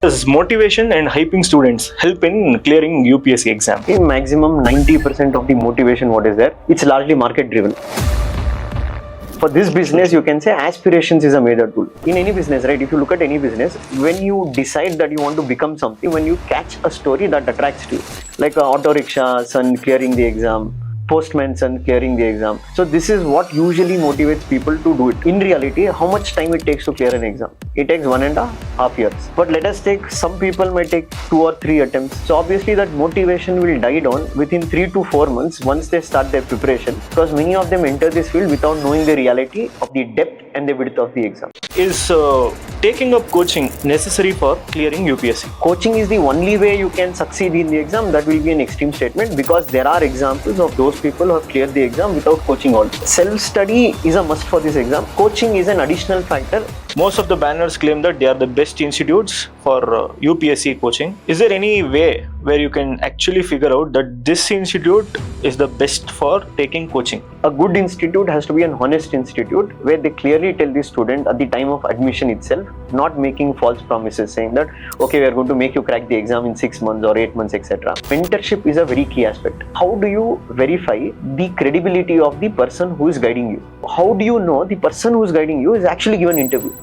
Does motivation and hyping students help in clearing UPSC exam? In maximum 90% of the motivation what is there, it's largely market driven. For this business, you can say aspirations is a major tool. In any business, right? If you look at any business, when you decide that you want to become something, when you catch a story that attracts you, like an auto rickshaw son clearing the exam, postman son clearing the exam. So this is what usually motivates people to do it. In reality, how much time it takes to clear an exam? It takes 1.5 years. But let us take, some people may take 2 or 3 attempts. So obviously that motivation will die down within 3 to 4 months once they start their preparation, because many of them enter this field without knowing the reality of the depth and the width of the exam. Is taking up coaching necessary for clearing UPSC? Coaching is the only way you can succeed in the exam. That will be an extreme statement, because there are examples of those people who have cleared the exam without coaching also. Self-study is a must for this exam. Coaching is an additional factor. Most of the banners claim that they are the best institutes for UPSC coaching. Is there any way where you can actually figure out that this institute is the best for taking coaching? A good institute has to be an honest institute where they clearly tell the student at the time of admission itself, not making false promises saying that, okay, we are going to make you crack the exam in 6 months or 8 months, etc. Mentorship is a very key aspect. How do you verify the credibility of the person who is guiding you? How do you know the person who is guiding you is actually given an interview?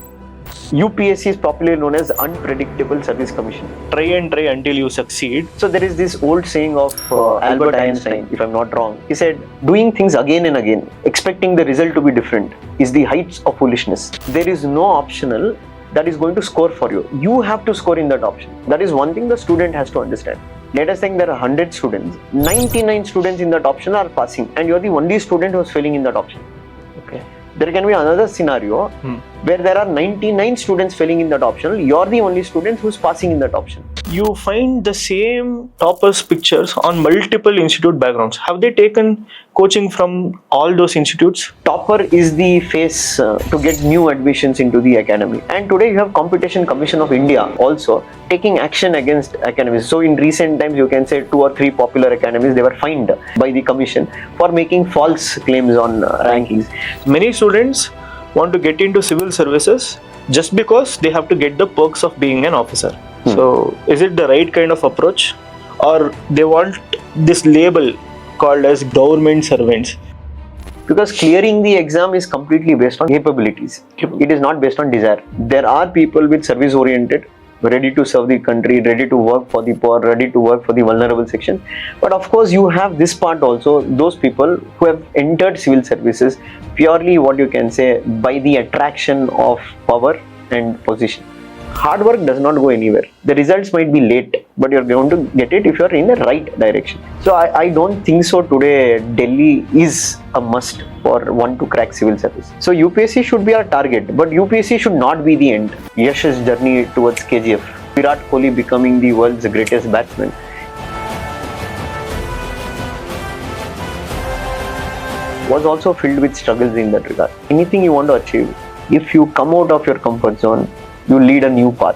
UPSC is popularly known as Unpredictable Service Commission. Try and try until you succeed. So there is this old saying of Albert Einstein, if I'm not wrong. He said, doing things again and again, expecting the result to be different, is the heights of foolishness. There is no optional that is going to score for you. You have to score in that option. That is one thing the student has to understand. Let us think there are 100 students, 99 students in that option are passing, and you are the only student who is failing in that option. Okay. There can be another scenario where there are 99 students failing in that optional, you're the only student who's passing in that option. You find the same toppers pictures on multiple institute backgrounds. Have they taken coaching from all those institutes? Topper is the face to get new admissions into the academy. And today you have Competition Commission of India also taking action against academies. So in recent times, you can say 2 or 3 popular academies, they were fined by the commission for making false claims on rankings. Many students want to get into civil services just because they have to get the perks of being an officer. So is it the right kind of approach, or they want this label called as government servants? Because clearing the exam is completely based on capabilities. It is not based on desire. There are people with service oriented, ready to serve the country, ready to work for the poor, ready to work for the vulnerable section. But of course you have this part also, those people who have entered civil services purely, what you can say, by the attraction of power and position. Hard work does not go anywhere. The results might be late, but you're going to get it if you're in the right direction. So I don't think so today Delhi is a must for one to crack civil service. So UPSC should be our target, but UPSC should not be the end. Yash's journey towards KGF, Virat Kohli becoming the world's greatest batsman, was also filled with struggles in that regard. Anything you want to achieve, if you come out of your comfort zone, you lead a new path.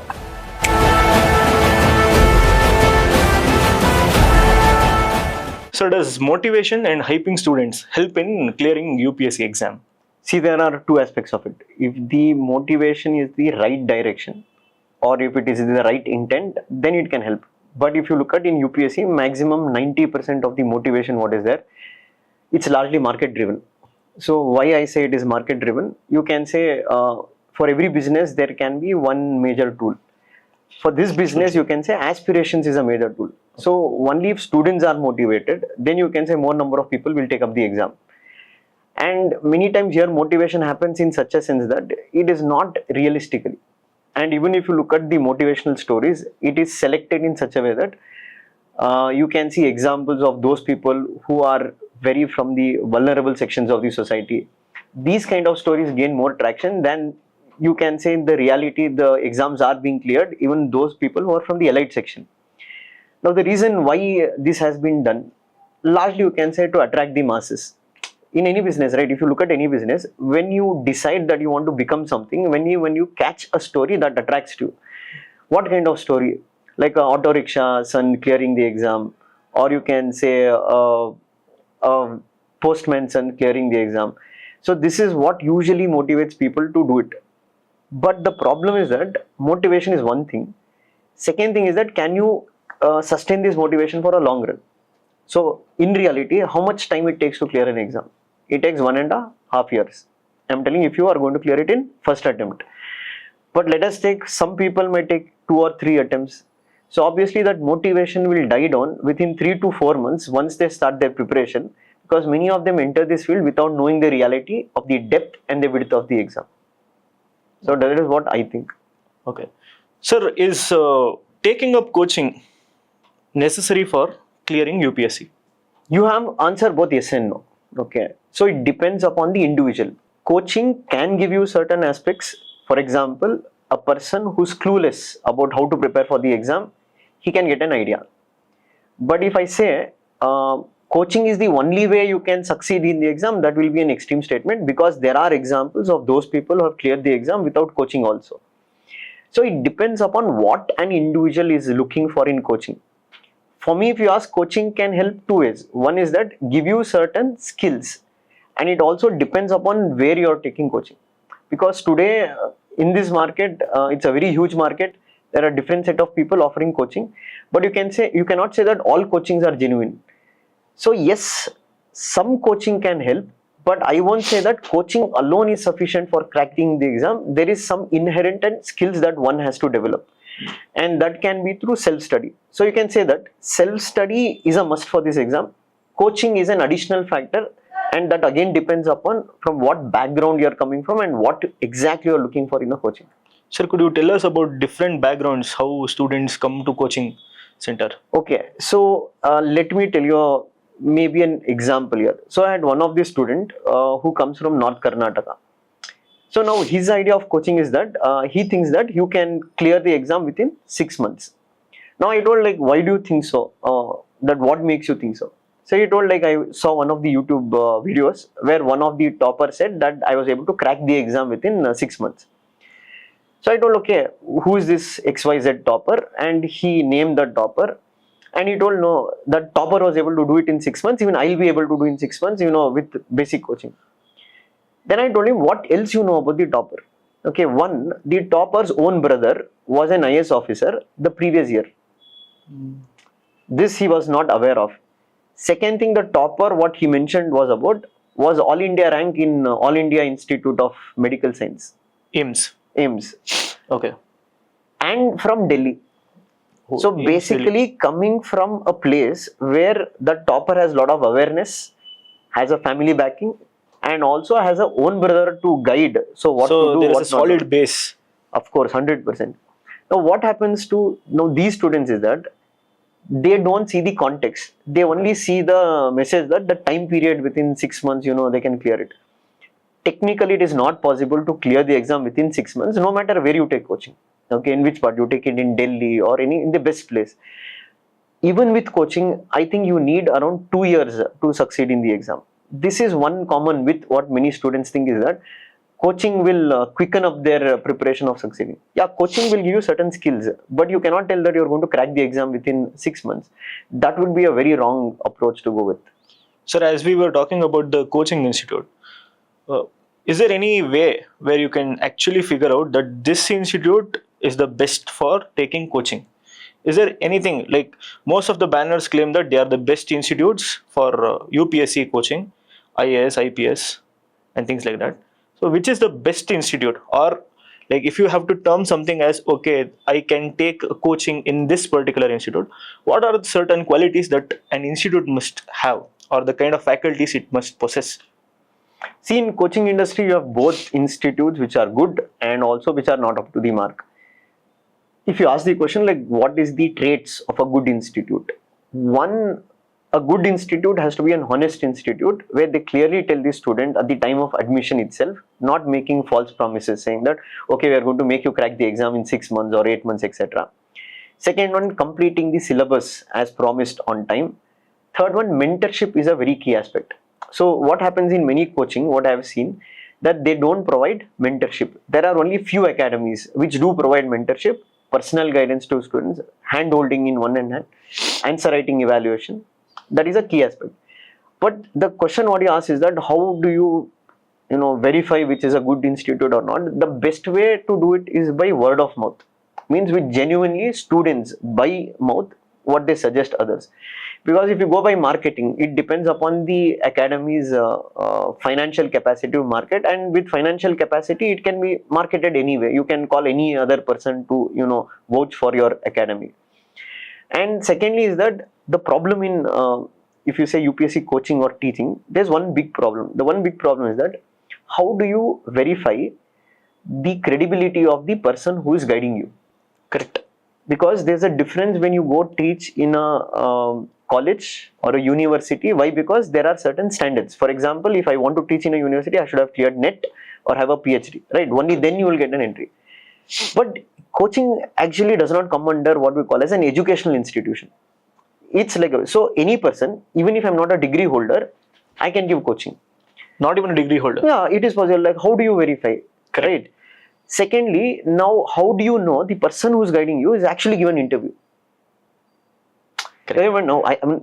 So does motivation and hyping students help in clearing UPSC exam? See, there are 2 aspects of it. If the motivation is the right direction, or if it is the right intent, then it can help. But if you look at in UPSC, maximum 90% of the motivation what is there, it's largely market driven. So why I say it is market driven, you can say for every business there can be one major tool. For this business, you can say aspirations is a major tool. So only if students are motivated, then you can say more number of people will take up the exam. And many times here motivation happens in such a sense that it is not realistically. And even if you look at the motivational stories, it is selected in such a way that you can see examples of those people who are very from the vulnerable sections of the society. These kind of stories gain more traction than you can say in the reality the exams are being cleared, even those people who are from the elite section. Now the reason why this has been done, largely you can say to attract the masses. In any business, right? If you look at any business, when you decide that you want to become something, when you catch a story that attracts you, what kind of story? Like an auto rickshaw son clearing the exam, or you can say a postman son clearing the exam. So this is what usually motivates people to do it. But the problem is that motivation is one thing, Second thing is that can you sustain this motivation for a long run? So in reality, how much time it takes to clear an exam? It takes 1.5 years. I'm telling you, if you are going to clear it in first attempt. But let us take, some people may take 2 or 3 attempts. So obviously that motivation will die down within 3 to 4 months once they start their preparation, because many of them enter this field without knowing the reality of the depth and the width of the exam. So that is what I think. Okay. Sir, is taking up coaching necessary for clearing UPSC? You have answer both yes and no. Okay. So it depends upon the individual. Coaching can give you certain aspects. For example, a person who's clueless about how to prepare for the exam, he can get an idea. But if I say coaching is the only way you can succeed in the exam, that will be an extreme statement, because there are examples of those people who have cleared the exam without coaching also. So it depends upon what an individual is looking for in coaching. For me, if you ask, coaching can help two ways. One is that give you certain skills, and it also depends upon where you are taking coaching. Because today in this market, it's a very huge market. There are different set of people offering coaching, but you cannot say that all coachings are genuine. So yes, some coaching can help, but I won't say that coaching alone is sufficient for cracking the exam. There is some inherent skills that one has to develop, and that can be through self-study. So you can say that self-study is a must for this exam. Coaching is an additional factor, and that again depends upon from what background you are coming from and what exactly you are looking for in a coaching. Sir, could you tell us about different backgrounds, how students come to coaching center? Okay, so let me tell you maybe an example here. So I had one of the student who comes from North Karnataka. So now his idea of coaching is that he thinks that you can clear the exam within 6 months. Now I told, like, why do you think so? That what makes you think so? So he told, like, I saw one of the YouTube videos where one of the toppers said that I was able to crack the exam within 6 months. So I told, okay, who is this XYZ topper? And he named the topper. And he told, no, that topper was able to do it in 6 months. Even I'll be able to do in 6 months, with basic coaching. Then I told him, what else you know about the topper? Okay, one, the topper's own brother was an IS officer the previous year. This he was not aware of. Second thing, the topper, what he mentioned was All India rank in All India Institute of Medical Science. AIMS. Okay. And from Delhi. So basically coming from a place where the topper has a lot of awareness, has a family backing, and also has a own brother to guide. So what to do, there is what a solid base. Of course, 100%. Now what happens to these students is that they don't see the context. They only see the message that the time period within 6 months, they can clear it. Technically, it is not possible to clear the exam within 6 months, no matter where you take coaching. Okay, in which part you take it, in Delhi or in the best place. Even with coaching, I think you need around 2 years to succeed in the exam. This is one common myth. What many students think is that coaching will quicken up their preparation of succeeding. Yeah, coaching will give you certain skills, but you cannot tell that you are going to crack the exam within 6 months. That would be a very wrong approach to go with. Sir, as we were talking about the coaching institute, is there any way where you can actually figure out that this institute is the best for taking coaching? Is there anything, like most of the banners claim that they are the best institutes for UPSC coaching, IAS, IPS, and things like that. So which is the best institute? Or like if you have to term something as, okay, I can take coaching in this particular institute, what are the certain qualities that an institute must have, or the kind of faculties it must possess? See, in coaching industry, you have both institutes which are good and also which are not up to the mark. If you ask the question, like, what is the traits of a good institute? One, a good institute has to be an honest institute where they clearly tell the student at the time of admission itself, not making false promises saying that, okay, we are going to make you crack the exam in 6 months or 8 months, etc. Second one, completing the syllabus as promised on time. Third one, mentorship is a very key aspect. So what happens in many coaching, what I have seen, that they don't provide mentorship. There are only few academies which do provide mentorship, personal guidance to students, hand holding in one hand, answer writing evaluation. That is a key aspect. But the question what you ask is that how do you verify which is a good institute or not? The best way to do it is by word of mouth. means which genuinely students by mouth what they suggest others. Because if you go by marketing, it depends upon the academy's financial capacity to market, and with financial capacity it can be marketed anyway. You can call any other person to vouch for your academy. And secondly is that the problem in if you say UPSC coaching or teaching, there's one big problem. The one big problem is that how do you verify the credibility of the person who is guiding you? Correct. Because there's a difference when you go teach in a college or a university. Why? Because there are certain standards. For example, if I want to teach in a university, I should have cleared NET or have a PhD, right? Only then you will get an entry. But coaching actually does not come under what we call as an educational institution. It's like, so any person, even if I'm not a degree holder, I can give coaching. Not even a degree holder. Yeah, it is possible. Like, how do you verify? Correct. Right. Secondly, now how do you know the person who is guiding you is actually given interview? Correct.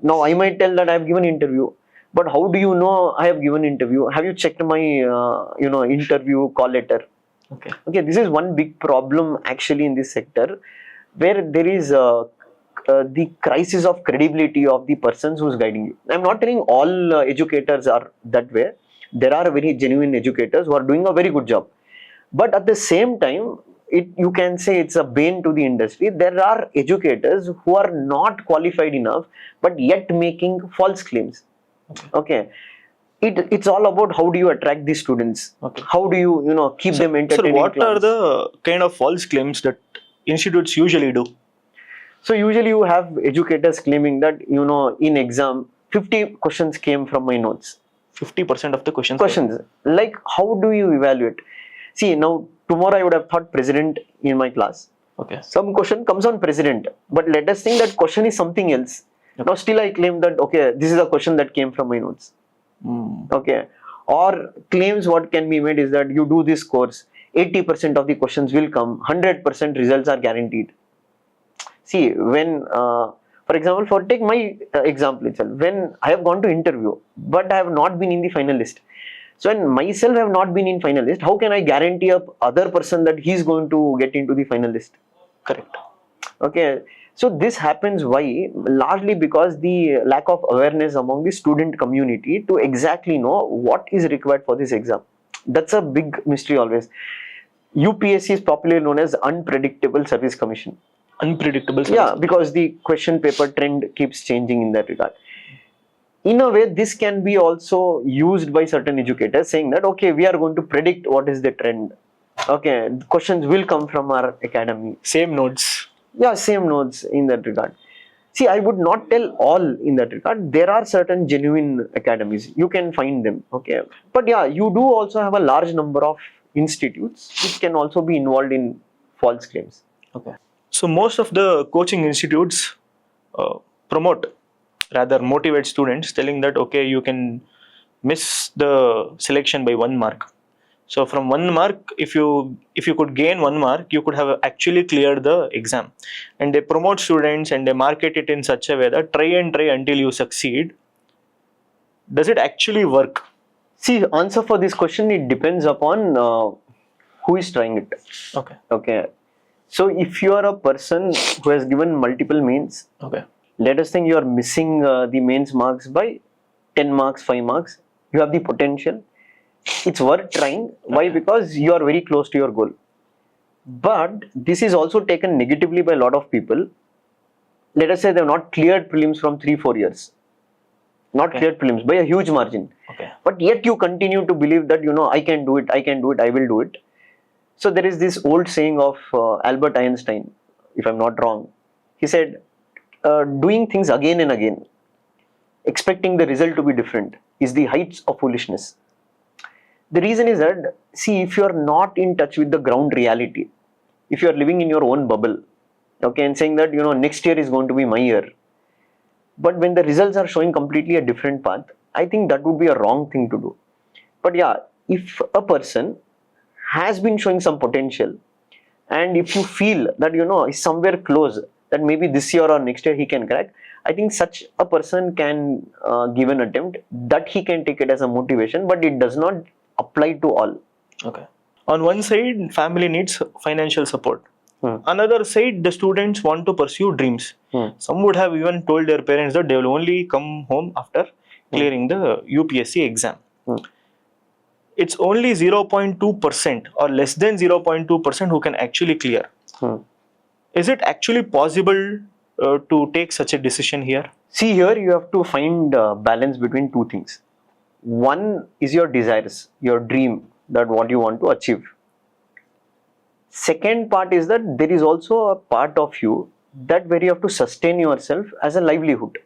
Now I might tell that I have given interview, but how do you know I have given interview? Have you checked my interview call letter? Okay. This is one big problem actually in this sector, where there is the crisis of credibility of the persons who is guiding you. I'm not telling all educators are that way. There are very genuine educators who are doing a very good job. But at the same time, you can say it's a bane to the industry. There are educators who are not qualified enough, but yet making false claims. Okay. It's all about how do you attract the students? Okay. How do you keep them entertained? So what are the kind of false claims that institutes usually do? So usually you have educators claiming that in exam 50 questions came from my notes. 50% of the questions. Like, how do you evaluate? See, now tomorrow I would have thought president in my class. Okay. Some question comes on president, but let us think that question is something else. Okay. Now still I claim that, okay, this is a question that came from my notes. Okay. Or claims what can be made is that you do this course, 80% of the questions will come, 100% results are guaranteed. See, when, for example, take my example itself, when I have gone to interview, but I have not been in the final list. So when myself have not been in final list, how can I guarantee a other person that he is going to get into the final list? Correct. Okay. So this happens why? Largely because the lack of awareness among the student community to exactly know what is required for this exam. That's a big mystery always. UPSC is popularly known as Unpredictable Service Commission. Unpredictable service. Yeah, because the question paper trend keeps changing in that regard. In a way, this can be also used by certain educators saying that, okay, we are going to predict what is the trend. Okay, questions will come from our academy. Same notes. Yeah, same notes in that regard. See, I would not tell all in that regard. There are certain genuine academies. You can find them. Okay. But yeah, you do also have a large number of institutes which can also be involved in false claims. Okay. So most of the coaching institutes motivate students, telling that, okay, you can miss the selection by 1 mark. So from 1 mark, if you could gain 1 mark, you could have actually cleared the exam. And they promote students and they market it in such a way that try until you succeed. Does it actually work? See, answer for this question, it depends upon who is trying it. Okay. So if you are a person who has given multiple mains, okay, let us think you are missing the mains marks by 10 marks, 5 marks. You have the potential. It's worth trying. Why? Because you are very close to your goal. But this is also taken negatively by a lot of people. Let us say they have not cleared prelims from 3-4 years. Not cleared prelims by a huge margin. Okay. But yet you continue to believe that, I can do it, I will do it. So there is this old saying of Albert Einstein, if I'm not wrong. He said, doing things again and again, expecting the result to be different, is the heights of foolishness. The reason is that, see, if you are not in touch with the ground reality, if you are living in your own bubble, okay, and saying that, next year is going to be my year, but when the results are showing completely a different path, I think that would be a wrong thing to do. But yeah, if a person has been showing some potential, and if you feel that, is somewhere close, that maybe this year or next year he can crack, I think such a person can give an attempt, that he can take it as a motivation, but it does not apply to all. Okay. On one side, family needs financial support. Another side, the students want to pursue dreams. Some would have even told their parents that they will only come home after clearing the UPSC exam. It's only 0.2% or less than 0.2% who can actually clear. Is it actually possible to take such a decision here? See, here you have to find balance between two things. One is your desires, your dream, that what you want to achieve. Second part is that there is also a part of you that where you have to sustain yourself as a livelihood.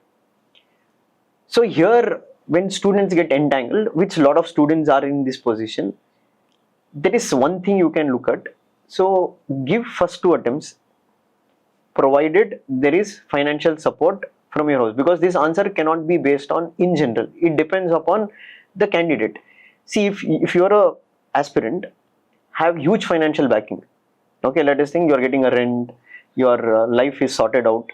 So here, when students get entangled, which a lot of students are in this position, there is one thing you can look at. So give first 2 attempts, provided there is financial support from your house, because this answer cannot be based on in general. It depends upon the candidate. See, if you are a aspirant, have huge financial backing. Okay, let us think you are getting a rent, your life is sorted out.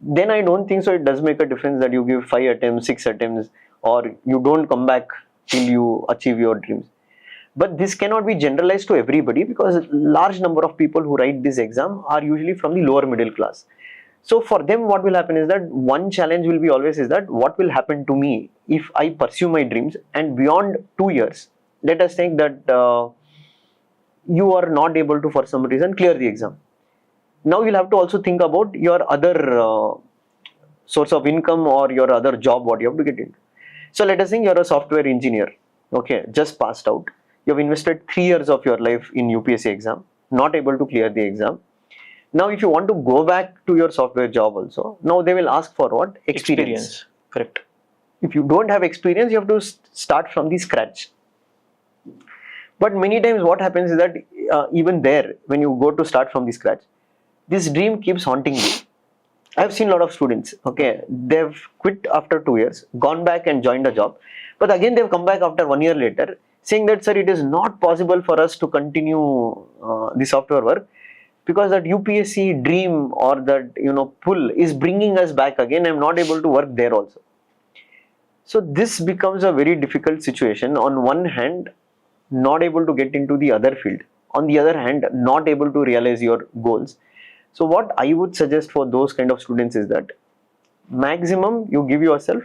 Then I don't think so it does make a difference that you give 5 attempts, 6 attempts, or you don't come back till you achieve your dreams. But this cannot be generalized to everybody, because a large number of people who write this exam are usually from the lower middle class. So for them, what will happen is that one challenge will be always is that what will happen to me if I pursue my dreams, and beyond 2 years, let us think that you are not able to for some reason clear the exam. Now you'll have to also think about your other source of income or your other job, what you have to get into. So let us think you're a software engineer, okay, just passed out. You have invested 3 years of your life in UPSC exam, not able to clear the exam. Now if you want to go back to your software job also, now they will ask for what? Experience. Correct. If you don't have experience, you have to start from the scratch. But many times what happens is that even there, when you go to start from the scratch, this dream keeps haunting you. I have seen a lot of students, okay, they've quit after 2 years, gone back and joined a job, but again they've come back after 1 year later saying that, sir, it is not possible for us to continue the software work because that UPSC dream or that pull is bringing us back again. I'm not able to work there also. So this becomes a very difficult situation. On one hand, not able to get into the other field. On the other hand, not able to realize your goals. So what I would suggest for those kind of students is that maximum you give yourself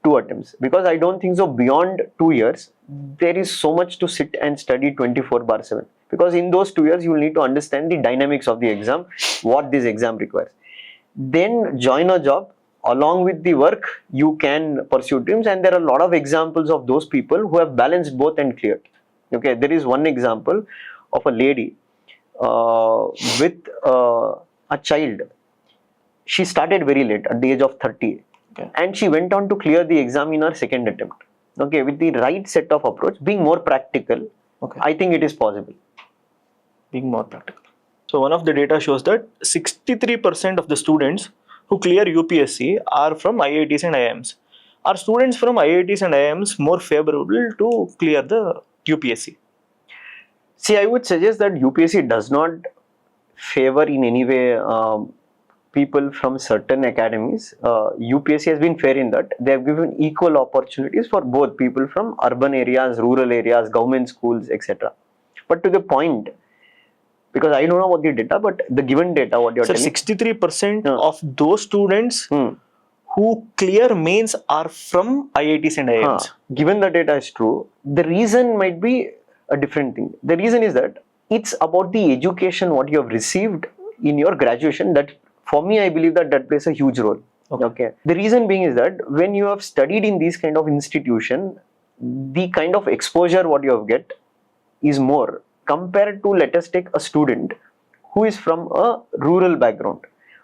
2 attempts, because I don't think so beyond 2 years there is so much to sit and study 24/7, because in those 2 years you will need to understand the dynamics of the exam, what this exam requires. Then join a job, along with the work you can pursue dreams, and there are a lot of examples of those people who have balanced both and cleared. Okay, there is one example of a lady with a child. She started very late at the age of 30, and she went on to clear the exam in her second attempt. Okay, with the right set of approach, being more practical, I think it is possible. Being more practical. So one of the data shows that 63% of the students who clear UPSC are from IITs and IIMs. Are students from IITs and IIMs more favorable to clear the UPSC? See, I would suggest that UPSC does not favor in any way people from certain academies. UPSC has been fair in that they have given equal opportunities for both people from urban areas, rural areas, government schools, etc. But to the point, because I don't know what the data, but the given data, what you're telling. 63% of those students who clear mains are from IITs and IIMs. Given the data is true, the reason might be a different thing. The reason is that it's about the education what you have received in your graduation. That for me, I believe that plays a huge role. Okay. The reason being is that when you have studied in these kind of institution, the kind of exposure what you have get is more compared to, let us take a student who is from a rural background,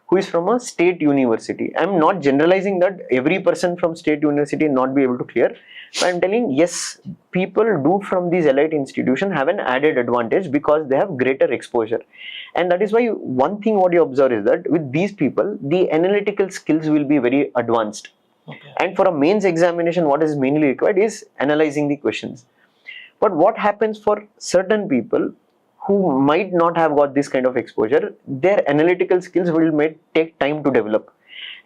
who is from a state university. I'm not generalizing that every person from state university not be able to clear, but I'm telling, yes, people do from these elite institutions have an added advantage because they have greater exposure. And that is why one thing what you observe is that with these people, the analytical skills will be very advanced. And for a mains examination, what is mainly required is analyzing the questions. But what happens for certain people who might not have got this kind of exposure, their analytical skills will take time to develop.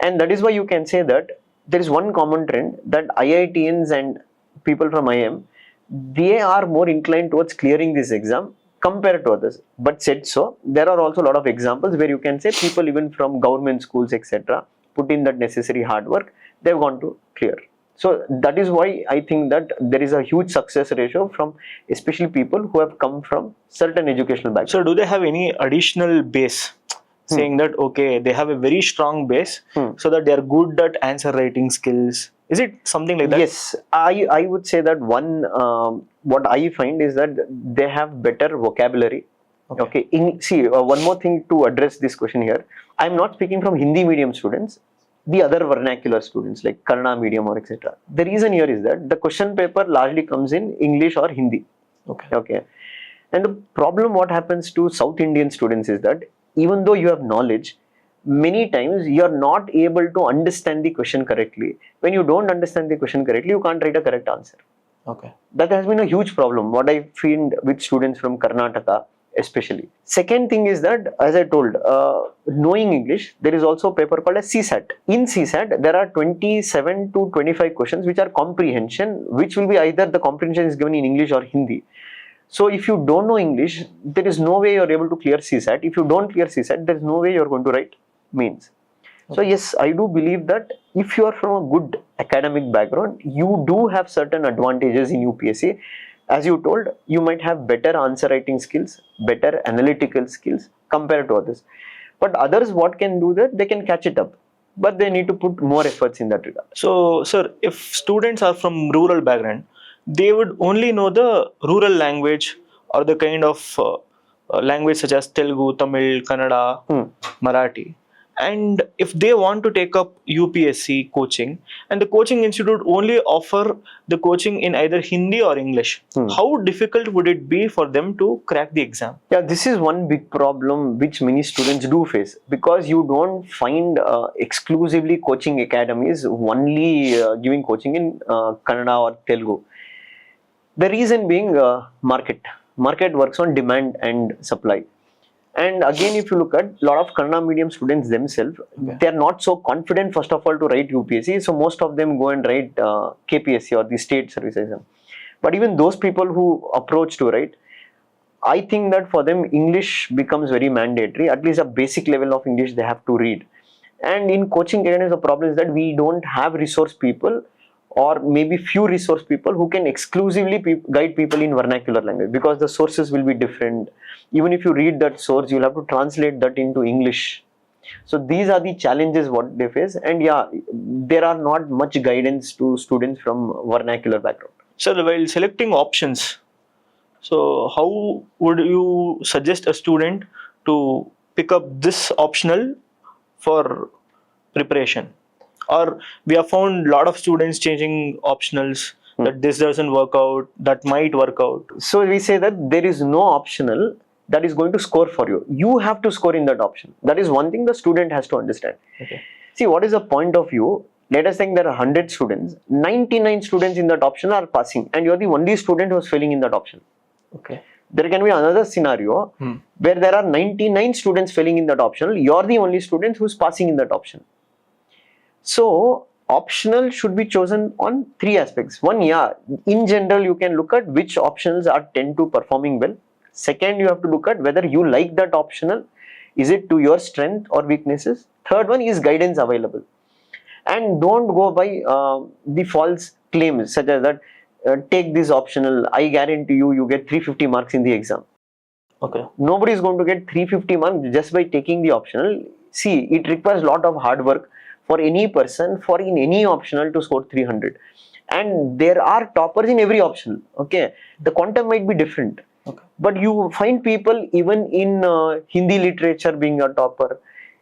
And that is why you can say that there is one common trend that IITians and people from IIM, they are more inclined towards clearing this exam compared to others. But said so, there are also a lot of examples where you can say people even from government schools, etc., put in that necessary hard work, they've gone to clear. So that is why I think that there is a huge success ratio from especially people who have come from certain educational background. So do they have any additional base? Saying that, okay, they have a very strong base so that they are good at answer writing skills. Is it something like that? Yes, I would say that one, what I find is that they have better vocabulary. Okay. One more thing to address this question here. I'm not speaking from Hindi medium students, the other vernacular students like Kannada medium or etc. The reason here is that the question paper largely comes in English or Hindi. Okay. And the problem what happens to South Indian students is that even though you have knowledge, many times you are not able to understand the question correctly. When you don't understand the question correctly, you can't write a correct answer. Okay. That has been a huge problem, what I find with students from Karnataka especially. Second thing is that, as I told, knowing English, there is also a paper called as CSAT. In CSAT, there are 27 to 25 questions which are comprehension, which will be either the comprehension is given in English or Hindi. So if you don't know English, there is no way you're able to clear CSAT. If you don't clear CSAT, there is no way you're going to write mains. Okay. So yes, I do believe that if you are from a good academic background, you do have certain advantages in UPSC. As you told, you might have better answer writing skills, better analytical skills compared to others. But others, what can do that? They can catch it up. But they need to put more efforts in that regard. So, sir, if students are from rural background, they would only know the rural language or the kind of language such as Telugu, Tamil, Kannada, Marathi. And if they want to take up UPSC coaching, and the coaching institute only offer the coaching in either Hindi or English, how difficult would it be for them to crack the exam? Yeah, this is one big problem which many students do face, because you don't find exclusively coaching academies only giving coaching in Kannada or Telugu. The reason being market. Market works on demand and supply. And again, if you look at a lot of Kannada medium students themselves, they are not so confident, first of all, to write UPSC. So most of them go and write KPSC or the state service exam. But even those people who approach to write, I think that for them, English becomes very mandatory. At least a basic level of English they have to read. And in coaching academies, the problem is that we don't have resource people, or maybe few resource people who can exclusively guide people in vernacular language, because the sources will be different. Even if you read that source, you'll have to translate that into English. So these are the challenges what they face. And yeah, there are not much guidance to students from vernacular background. So while selecting options, so how would you suggest a student to pick up this optional for preparation? Or we have found a lot of students changing optionals, that this doesn't work out, that might work out. So we say that there is no optional that is going to score for you. You have to score in that option. That is one thing the student has to understand. Okay. See, what is the point of view? Let us think there are 100 students, 99 students in that option are passing, and you are the only student who is failing in that option. Okay. There can be another scenario where there are 99 students failing in that optional, you are the only student who is passing in that option. So, optional should be chosen on three aspects. One, yeah, in general, you can look at which optionals are tend to performing well. Second, you have to look at whether you like that optional. Is it to your strength or weaknesses? Third one is guidance available. And don't go by the false claims such as that, take this optional, I guarantee you, you get 350 marks in the exam. Okay. Nobody is going to get 350 marks just by taking the optional. See, it requires a lot of hard work for any person, for in any optional to score 300. And there are toppers in every optional. Okay, the quantum might be different. Okay. But you find people even in Hindi literature being a topper,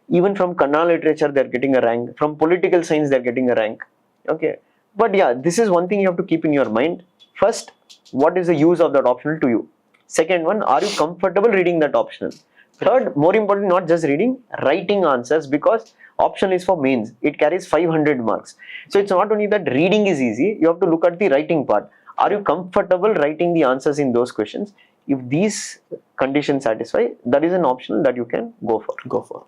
even from Kannada literature they're getting a rank, from political science they're getting a rank. Okay, but yeah, this is one thing you have to keep in your mind. First, what is the use of that optional to you? Second one, are you comfortable reading that optional? Third, more important, not just reading, writing answers, because option is for mains. It carries 500 marks. So it's not only that reading is easy, you have to look at the writing part. Are you comfortable writing the answers in those questions? If these conditions satisfy, that is an option that you can go for.